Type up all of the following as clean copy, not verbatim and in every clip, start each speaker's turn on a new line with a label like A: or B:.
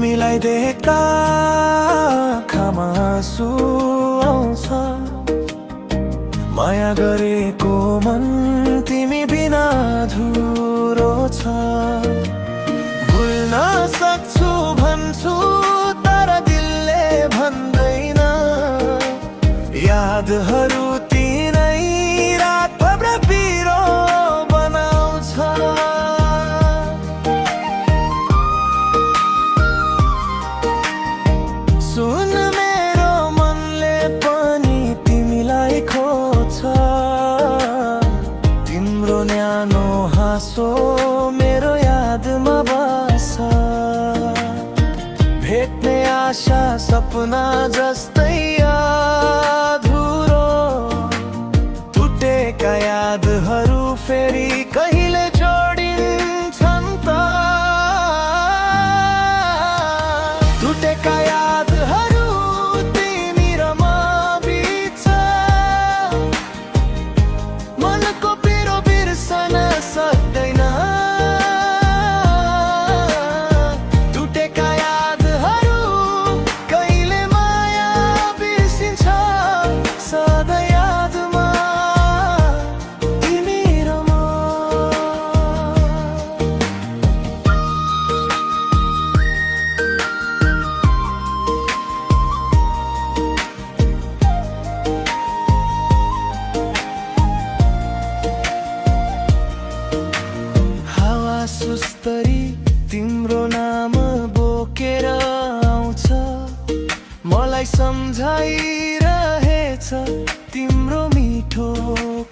A: तिमीलाई देख्दा आँखामा आँसु आउँछ। माया गरेको मन तिमी बिना अधुरो छ। भुल्न सक्छु भन्छु तर दिलले भन्दैन। यादहरू तिनै रातभर पिरो बनाउँछ। सुन मेरो मनले पनि तिमीलाई खोज्छ। तिम्रो न्यानो हाँसो मेरो यादमा बस्छ। भेट्ने आशा सपना जस्तै अधुरो। टुटेका यादहरू फेरि कहिले जोडिन्छन् त। टुटेका यादहरू तिमी र म बिच। मनको पिरो बिर्सन सक्दैन। टुटेका यादहरू कहिले माया बिर्सिन्छ। सधैँ यादमा तिमी र म। हावा सुस्तरी तिम्रो नाम बोकेर आउँछ। मलाई सम्झाइरहेछ तिम्रो मिठो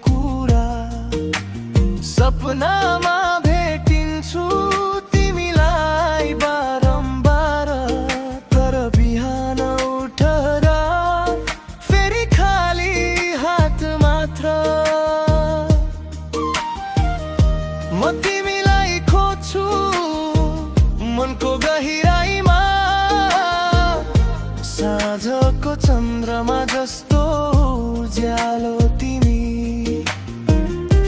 A: कुरा। सपनामा भेटिन्छु तिमीलाई बारम्बार। तर बिहान उठेर फेरि खाली हात मात्र। म तिमीलाई खोज्छु मनको गहिराईमा। साँझको चन्द्रमा जस्तो उज्यालो तिमी।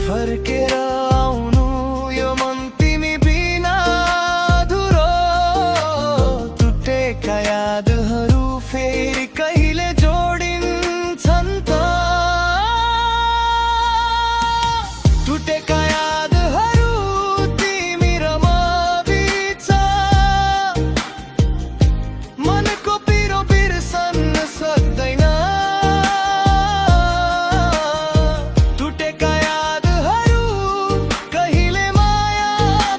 A: फर्केर आउनु यो मन तिमी बिना अधुरो। टुटेका यादहरू फेरि कहिले जोडिन्छन् त। टुटेका यादहरू तिमी र म बिच। मनको पिरो बिर्सन सक्दैन। टुटेका यादहरू कहिले माया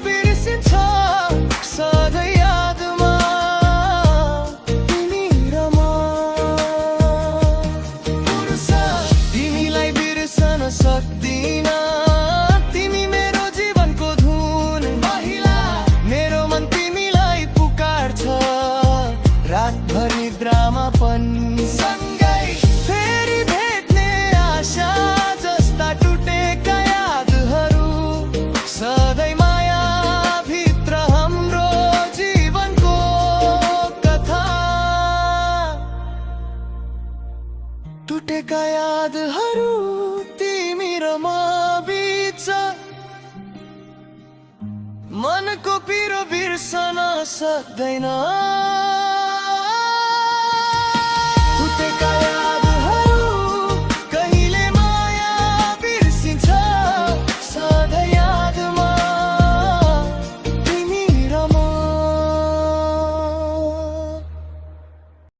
A: बिर्सिन्छ। सधैँ यादमा तिमी र म। तिमीलाई बिर्सन सक्दिन। तिमी मेरो जीवनको धुन। महिला मेरो मन तिमीलाई पुकार्छ। रातभर निद्रामा पनि सँगै फेरि भेट्ने आशा जस्ता। टुटेका यादहरू सधैँ माया भित्र हाम्रो जीवनको कथा। टुटेका यादहरू तिमी र म बिच। मनको पिरो बिर्सन सक्दैन। टुटेका